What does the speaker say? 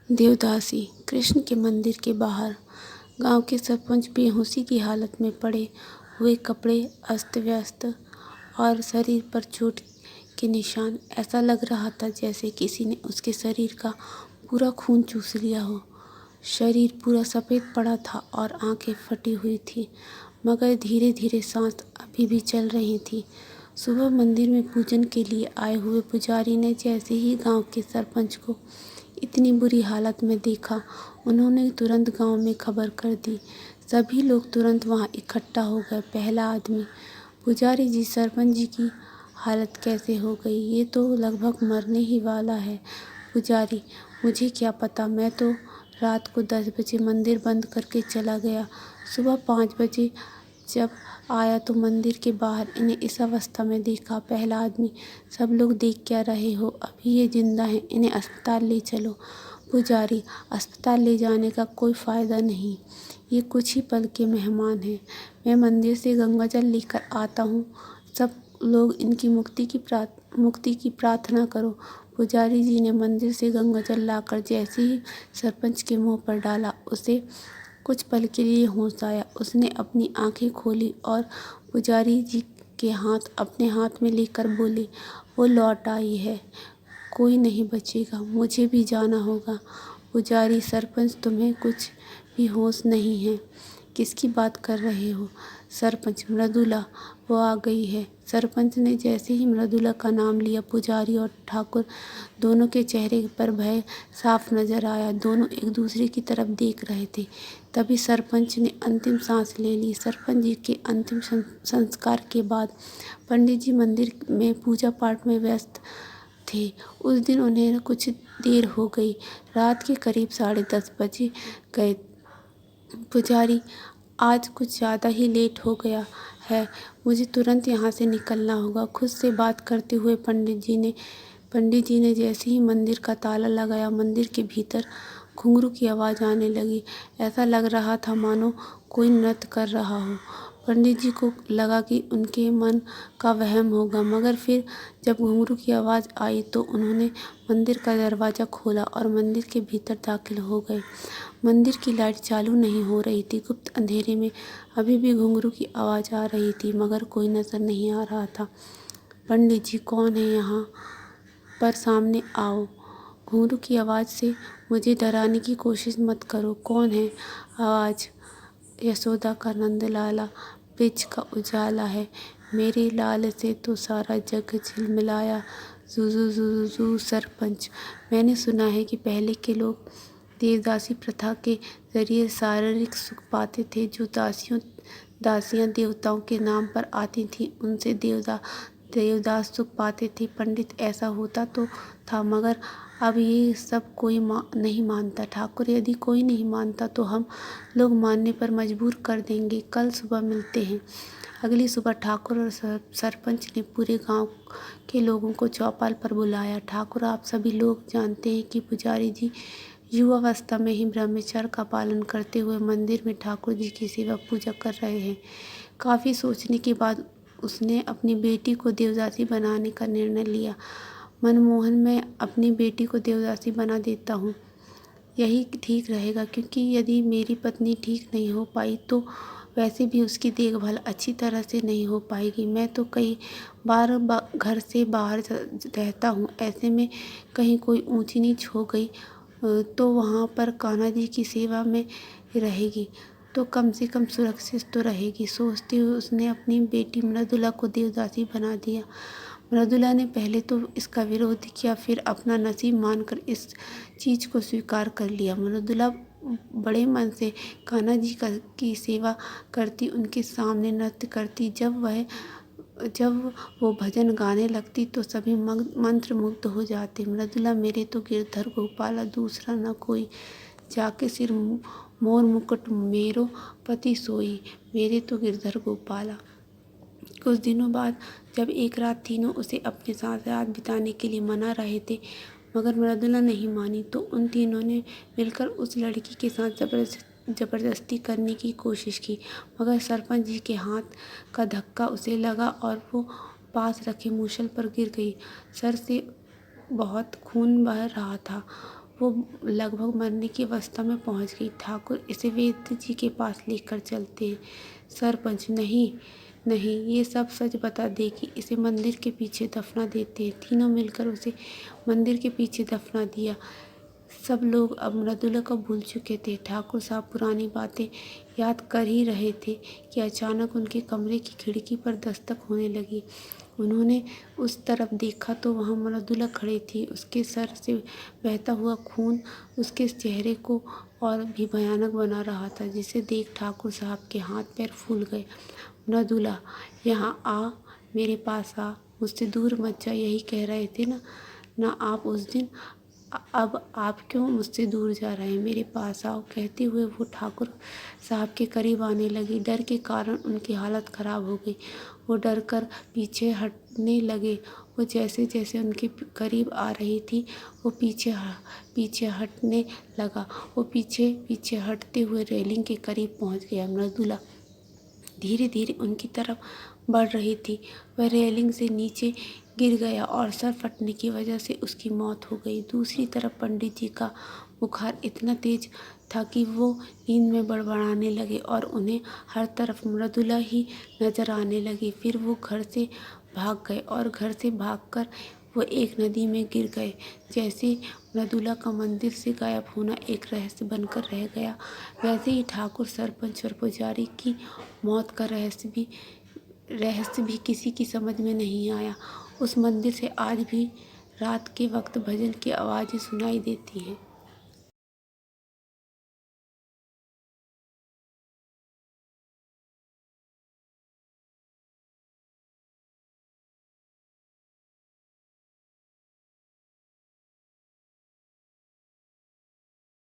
देवदासी। कृष्ण के मंदिर के बाहर गांव के सरपंच बेहोशी की हालत में पड़े हुए, कपड़े अस्त व्यस्त और शरीर पर चोट के निशान। ऐसा लग रहा था जैसे किसी ने उसके शरीर का पूरा खून चूस लिया हो। शरीर पूरा सफ़ेद पड़ा था और आंखें फटी हुई थी, मगर धीरे धीरे सांस अभी भी चल रही थी। सुबह मंदिर में पूजन के लिए आए हुए पुजारी ने जैसे ही गांव के सरपंच को इतनी बुरी हालत में देखा, उन्होंने तुरंत गांव में खबर कर दी। सभी लोग तुरंत वहां इकट्ठा हो गए। पहला आदमी, पुजारी जी, सरपंच जी की हालत कैसे हो गई? ये तो लगभग मरने ही वाला है। पुजारी, मुझे क्या पता, मैं तो रात को 10 बजे मंदिर बंद करके चला गया। सुबह 5 बजे जब आया तो मंदिर के बाहर इन्हें इस अवस्था में देखा। पहला आदमी, सब लोग देख क्या रहे हो? अभी ये जिंदा हैं, इन्हें अस्पताल ले चलो। पुजारी, अस्पताल ले जाने का कोई फ़ायदा नहीं, ये कुछ ही पल के मेहमान हैं। मैं मंदिर से गंगा जल लेकर आता हूँ, सब लोग इनकी मुक्ति की प्रार्थना करो। पुजारी जी ने मंदिर से गंगा जल लाकर जैसे ही सरपंच के मुंह पर डाला, उसे कुछ पल के लिए होश आया। उसने अपनी आंखें खोली और पुजारी जी के हाथ अपने हाथ में लेकर बोले, वो लौट आई है, कोई नहीं बचेगा, मुझे भी जाना होगा। पुजारी, सरपंच, तुम्हें कुछ भी होश नहीं है, किसकी बात कर रहे हो? सरपंच, मृदुला, वो आ गई है। सरपंच ने जैसे ही मृदुला का नाम लिया, पुजारी और ठाकुर दोनों के चेहरे पर भय साफ नजर आया। दोनों एक दूसरे की तरफ देख रहे थे। तभी सरपंच ने अंतिम सांस ले ली। सरपंच जी के अंतिम संस्कार के बाद पंडित जी मंदिर में पूजा पाठ में व्यस्त थे। उस दिन उन्हें कुछ देर हो गई। रात के करीब 10:30 बजे गए। पुजारी, आज कुछ ज़्यादा ही लेट हो गया है, मुझे तुरंत यहाँ से निकलना होगा। खुद से बात करते हुए पंडित जी ने जैसे ही मंदिर का ताला लगाया, मंदिर के भीतर घुंघरू की आवाज़ आने लगी। ऐसा लग रहा था मानो कोई नृत्य कर रहा हो। पंडित जी को लगा कि उनके मन का वहम होगा, मगर फिर जब घुंघरू की आवाज़ आई तो उन्होंने मंदिर का दरवाज़ा खोला और मंदिर के भीतर दाखिल हो गए। मंदिर की लाइट चालू नहीं हो रही थी। गुप्त अंधेरे में अभी भी घुंघरू की आवाज़ आ रही थी, मगर कोई नज़र नहीं आ रहा था। पंडित जी, कौन है यहाँ पर? सामने आओ। घुंघरू की आवाज़ से मुझे डराने की कोशिश मत करो। कौन है? आवाज़, यशोदा का नंद लाला, ब्रिज का उजाला है, मेरे लाल से तो सारा जग झिलमिलाया। जू जू जू जू। सरपंच, मैंने सुना है कि पहले के लोग देवदासी प्रथा के जरिए शारीरिक सुख पाते थे। जो दासियां देवताओं के नाम पर आती थीं, उनसे देवदास सुख पाते थे। पंडित, ऐसा होता तो था, मगर अब ये सब कोई नहीं मानता। ठाकुर, यदि कोई नहीं मानता तो हम लोग मानने पर मजबूर कर देंगे। कल सुबह मिलते हैं। अगली सुबह ठाकुर और सरपंच ने पूरे गांव के लोगों को चौपाल पर बुलाया। ठाकुर, आप सभी लोग जानते हैं कि पुजारी जी युवावस्था में ही ब्रह्मचर्य का पालन करते हुए मंदिर में ठाकुर जी की सेवा पूजा कर रहे हैं। काफ़ी सोचने के बाद उसने अपनी बेटी को देवदासी बनाने का निर्णय लिया। मनमोहन, मैं अपनी बेटी को देवदासी बना देता हूँ, यही ठीक रहेगा, क्योंकि यदि मेरी पत्नी ठीक नहीं हो पाई तो वैसे भी उसकी देखभाल अच्छी तरह से नहीं हो पाएगी। मैं तो कई बार घर से बाहर रहता हूँ, ऐसे में कहीं कोई ऊंची नीच हो गई तो वहाँ पर कान्हा जी की सेवा में रहेगी तो कम से कम सुरक्षित तो रहेगी। सोचते हुए उसने अपनी बेटी मृदुला को देवदासी बना दिया। मृदुला ने पहले तो इसका विरोध किया, फिर अपना नसीब मानकर इस चीज़ को स्वीकार कर लिया। मृदुला बड़े मन से कान्हा जी की सेवा करती, उनके सामने नृत्य करती। जब वो भजन गाने लगती तो सभी मंत्र मुग्ध हो जाते। मृदुला, मेरे तो गिरधर गोपाला, दूसरा न कोई, जाके सिर मोर मुकुट मेरो पति सोई, मेरे तो गिरधर गोपाला। कुछ दिनों बाद जब एक रात तीनों उसे अपने साथ रात बिताने के लिए मना रहे थे, मगर मृदुला नहीं मानी, तो उन तीनों ने मिलकर उस लड़की के साथ जबरदस्ती करने की कोशिश की, मगर सरपंच जी के हाथ का धक्का उसे लगा और वो पास रखे मूसल पर गिर गई। सर से बहुत खून बह रहा था। वो लगभग मरने की अवस्था में पहुंच गई। ठाकुर इसे वैद्य जी के पास लेकर चलते हैं। सरपंच, नहीं नहीं, ये सब सच बता देगी, इसे मंदिर के पीछे दफना देते हैं। तीनों मिलकर उसे मंदिर के पीछे दफना दिया। सब लोग अब मृदुला को भूल चुके थे। ठाकुर साहब पुरानी बातें याद कर ही रहे थे कि अचानक उनके कमरे की खिड़की पर दस्तक होने लगी। उन्होंने उस तरफ देखा तो वहाँ मृदुला खड़ी थी। उसके सर से बहता हुआ खून उसके चेहरे को और भी भयानक बना रहा था, जिसे देख ठाकुर साहब के हाथ पैर फूल गए। मृदुला, यहाँ आ, मेरे पास आ, मुझसे दूर मत जा, यही कह रहे थे ना आप उस दिन। अब आप क्यों मुझसे दूर जा रहे हैं? मेरे पास आओ। कहते हुए वो ठाकुर साहब के करीब आने लगी। डर के कारण उनकी हालत खराब हो गई। वो डर कर पीछे हटने लगे। वो जैसे जैसे उनके करीब आ रही थी वो पीछे हटने लगा। वो पीछे पीछे हटते हुए रेलिंग के करीब पहुंच गया। मृदुला धीरे धीरे उनकी तरफ बढ़ रही थी। वह रेलिंग से नीचे गिर गया और सर फटने की वजह से उसकी मौत हो गई। दूसरी तरफ पंडित जी का बुखार इतना तेज था कि वो नींद में बड़बड़ाने लगे और उन्हें हर तरफ मृदुला ही नजर आने लगी। फिर वो घर से भाग गए और घर से भागकर वो एक नदी में गिर गए। जैसे मृदुला का मंदिर से गायब होना एक रहस्य बनकर रह गया, वैसे ही ठाकुर, सरपंच और पुजारी की मौत का रहस्य भी किसी की समझ में नहीं आया। उस मंदिर से आज भी रात के वक्त भजन की आवाज़ें सुनाई देती हैं।